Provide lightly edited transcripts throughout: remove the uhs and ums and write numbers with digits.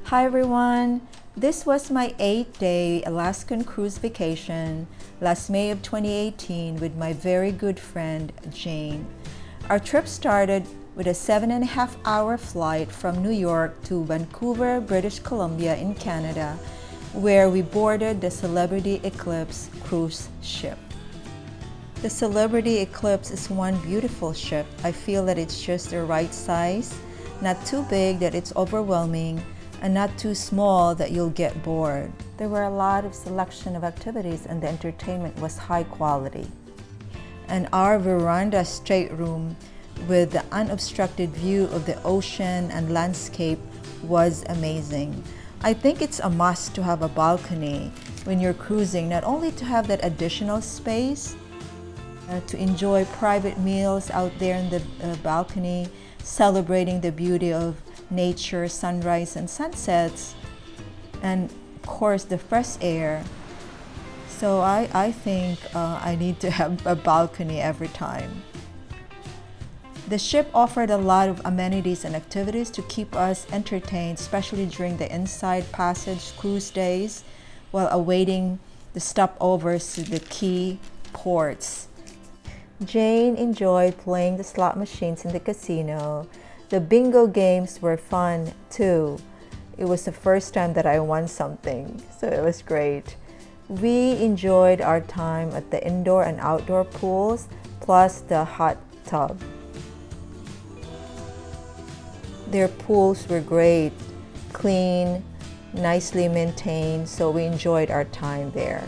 Hi everyone! This was my 8-day Alaskan cruise vacation last May of 2018 with my very good friend Jane. Our trip started with a 7.5-hour flight from New York to Vancouver, British Columbia in Canada, where we boarded the Celebrity Eclipse cruise ship. The Celebrity Eclipse is one beautiful ship. I feel that it's just the right size, not too big that it's overwhelming, and not too small that you'll get bored. There were a lot of selection of activities and the entertainment was high quality. And our veranda stateroom with the unobstructed view of the ocean and landscape was amazing. I think it's a must to have a balcony when you're cruising, not only to have that additional space, to enjoy private meals out there in the balcony, celebrating the beauty of nature, sunrise and sunsets, and of course the fresh air. So I think I need to have a balcony every time. The ship offered a lot of amenities and activities to keep us entertained, especially during the inside passage cruise days while awaiting the stopovers to the key ports. Jane enjoyed playing the slot machines in the casino. The bingo games were fun too. It was the first time that I won something, so it was great. We enjoyed our time at the indoor and outdoor pools, plus the hot tub. Their pools were great, clean, nicely maintained, so we enjoyed our time there.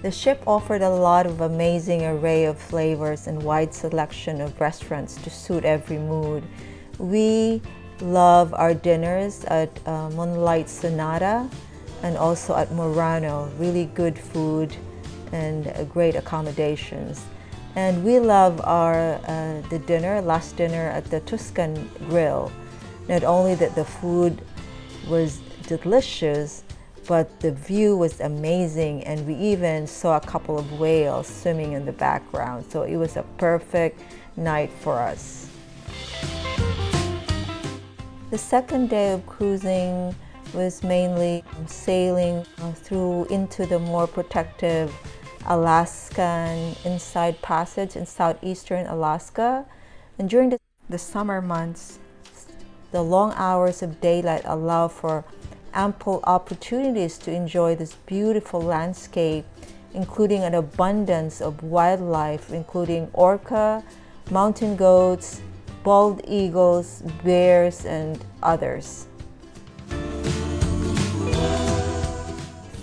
The ship offered a lot of amazing array of flavors and wide selection of restaurants to suit every mood. We love our dinners at Moonlight Sonata and also at Murano. Really good food and great accommodations. And we love our last dinner at the Tuscan Grill. Not only that the food was delicious, but the view was amazing, and we even saw a couple of whales swimming in the background. So it was a perfect night for us. The second day of cruising was mainly sailing through into the more protective Alaskan inside passage in southeastern Alaska. And during the summer months, the long hours of daylight allow for ample opportunities to enjoy this beautiful landscape, including an abundance of wildlife, including orca, mountain goats, bald eagles, bears, and others.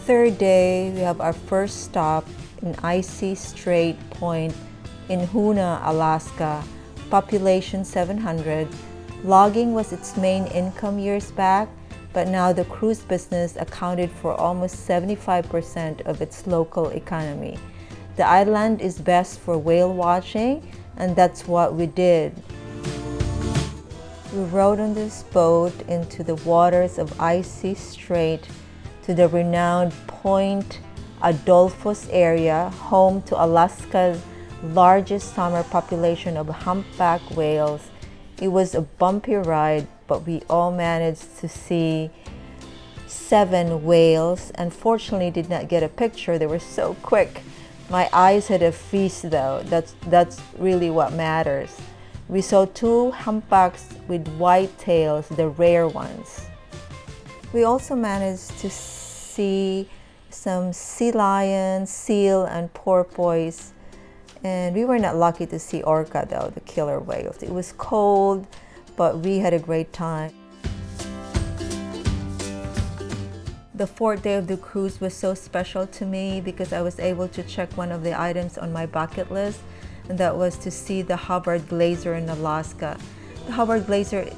Third day, we have our first stop in Icy Strait Point in Juneau, Alaska, population 700. Logging was its main income years back, but now the cruise business accounted for almost 75% of its local economy. The island is best for whale watching, and that's what we did. We rode on this boat into the waters of Icy Strait to the renowned Point Adolphus area, home to Alaska's largest summer population of humpback whales. It was a bumpy ride, but we all managed to see 7 whales. Unfortunately, did not get a picture. They were so quick. My eyes had a feast though. That's really what matters. We saw 2 humpbacks with white tails, the rare ones. We also managed to see some sea lions, seal, and porpoise. And we were not lucky to see orca though, the killer whales. It was cold, but we had a great time. The 4th day of the cruise was so special to me because I was able to check one of the items on my bucket list, and that was to see the Hubbard Glacier in Alaska. The Hubbard Glacier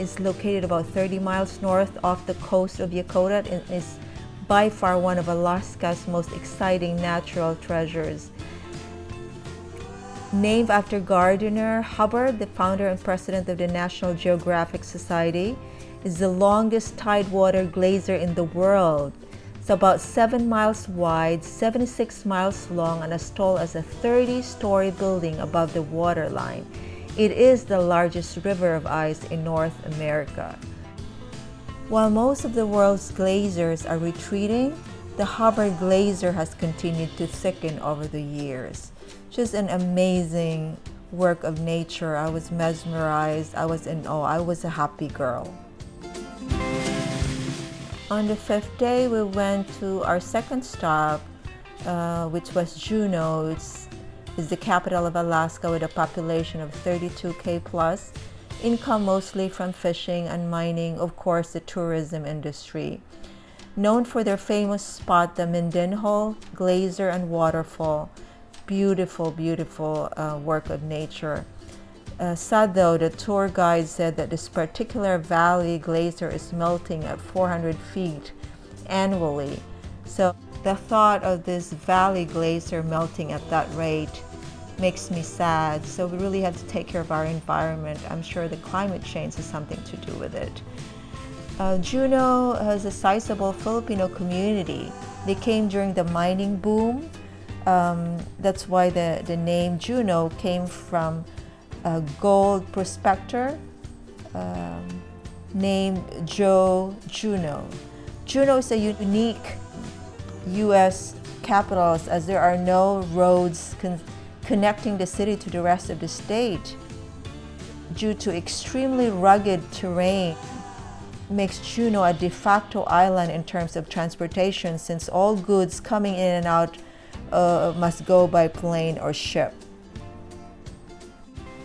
is located about 30 miles north off the coast of Yakutat and is by far one of Alaska's most exciting natural treasures. Named after Gardiner, Hubbard, the founder and president of the National Geographic Society, is the longest tidewater glacier in the world. It's about 7 miles wide, 76 miles long, and as tall as a 30-story building above the waterline. It is the largest river of ice in North America. While most of the world's glaciers are retreating, the Hubbard Glacier has continued to thicken over the years. Just an amazing work of nature. I was mesmerized. I was in awe. I was a happy girl. On the 5th day, we went to our second stop, which was Juneau. It's the capital of Alaska with a population of 32K plus. Income mostly from fishing and mining, of course, the tourism industry. Known for their famous spot, the Mendenhall Glacier and Waterfall. Beautiful, beautiful work of nature. Sad though, the tour guide said that this particular valley glacier is melting at 400 feet annually. So the thought of this valley glacier melting at that rate makes me sad. So we really have to take care of our environment. I'm sure the climate change has something to do with it. Juneau has a sizable Filipino community. They came during the mining boom. That's why the name Juneau came from a gold prospector named Joe Juneau. Juneau is a unique U.S. capital as there are no roads connecting the city to the rest of the state. Due to extremely rugged terrain, makes Juneau a de facto island in terms of transportation, since all goods coming in and out must go by plane or ship.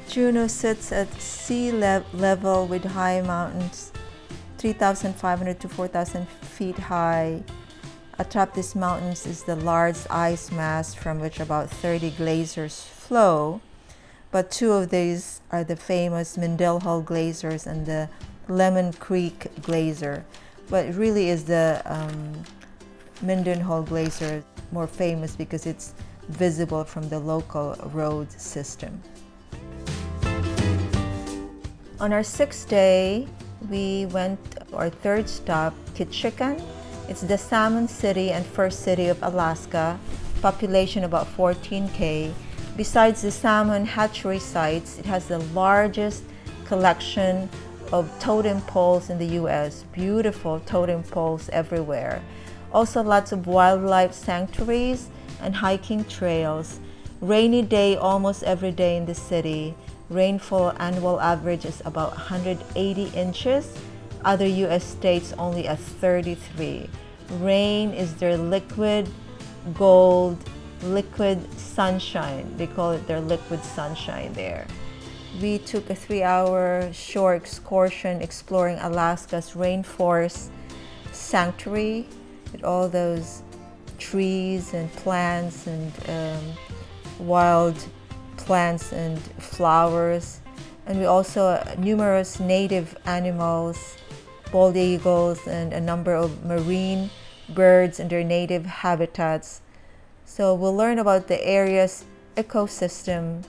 Juneau sits at sea level with high mountains, 3,500 to 4,000 feet high. Atop these mountains is the large ice mass from which about 30 glaciers flow, but two of these are the famous Mendenhall Glaciers and the Lemon Creek Glacier. But it really is the Mendenhall Glacier more famous because it's visible from the local road system. On our 6th day, we went to our third stop, Ketchikan. It's the salmon city and first city of Alaska, population about 14K. Besides the salmon hatchery sites, it has the largest collection of totem poles in the U.S. Beautiful totem poles everywhere. Also lots of wildlife sanctuaries and hiking trails. Rainy day almost every day in the city. Rainfall annual average is about 180 inches. Other U.S. states only at 33. Rain is their liquid gold, liquid sunshine. They call it their liquid sunshine there. We took a 3-hour shore excursion exploring Alaska's rainforest sanctuary with all those trees and plants and wild plants and flowers. And we also numerous native animals, bald eagles, and a number of marine birds in their native habitats. So we'll learn about the area's ecosystem,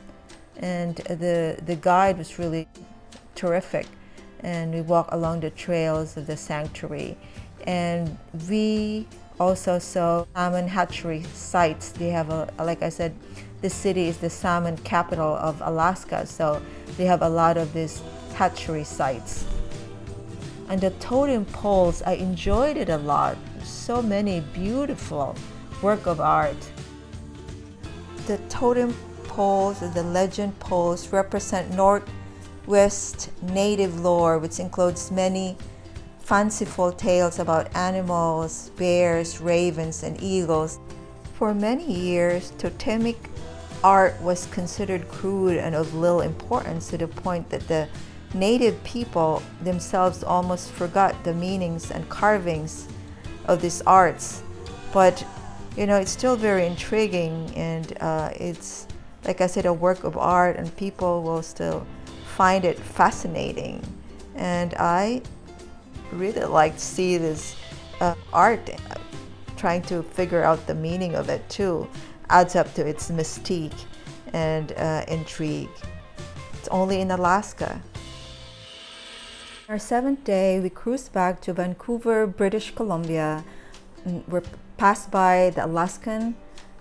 and the guide was really terrific. And we walked along the trails of the sanctuary. And we also saw salmon hatchery sites. They have, like I said, the city is the salmon capital of Alaska, so they have a lot of these hatchery sites. And the totem poles, I enjoyed it a lot. So many beautiful work of art. The totem poles, or the legend poles, represent Northwest native lore, which includes many fanciful tales about animals, bears, ravens, and eagles. For many years, totemic art was considered crude and of little importance, to the point that the native people themselves almost forgot the meanings and carvings of these arts. But you know, it's still very intriguing, and it's, like I said, a work of art, and people will still find it fascinating. And I really like to see this art, trying to figure out the meaning of it too. Adds up to its mystique and intrigue. It's only in Alaska. Our 7th day, we cruised back to Vancouver, British Columbia. We're passed by the Alaskan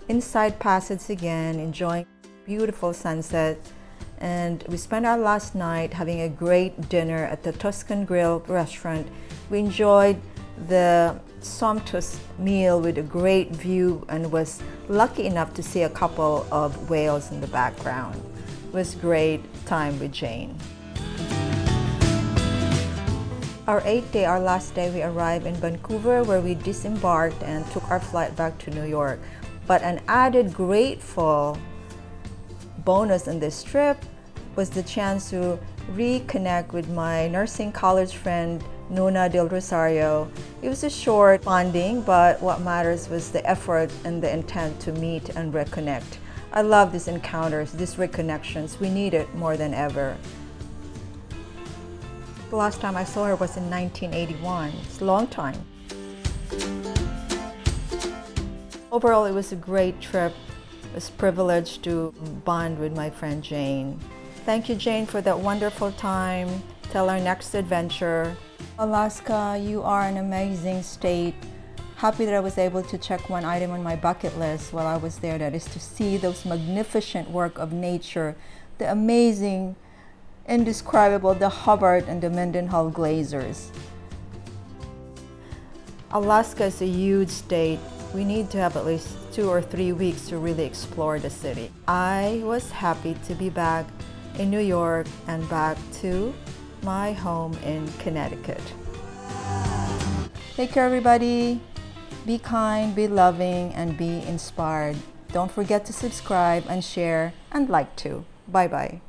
Inside Passage again, enjoying beautiful sunset. and we spent our last night having a great dinner at the Tuscan Grill restaurant. We enjoyed the sumptuous meal with a great view and was lucky enough to see a couple of whales in the background. It was great time with Jane. Our 8th day, our last day, we arrived in Vancouver where we disembarked and took our flight back to New York. But an added grateful bonus on this trip was the chance to reconnect with my nursing college friend, Nuna Del Rosario. It was a short bonding, but what matters was the effort and the intent to meet and reconnect. I love these encounters, these reconnections. We need it more than ever. The last time I saw her was in 1981. It's a long time. Overall, it was a great trip. I was privileged to bond with my friend Jane. Thank you, Jane, for that wonderful time. Till our next adventure. Alaska, you are an amazing state. Happy that I was able to check one item on my bucket list while I was there, that is to see those magnificent work of nature, the amazing, indescribable, the Hubbard and the Mendenhall Glaciers. Alaska is a huge state. We need to have at least 2 or 3 weeks to really explore the city. I was happy to be back in New York and back to my home in Connecticut. Take care, everybody. Be kind, be loving, and be inspired. Don't forget to subscribe and share and like too. Bye-bye.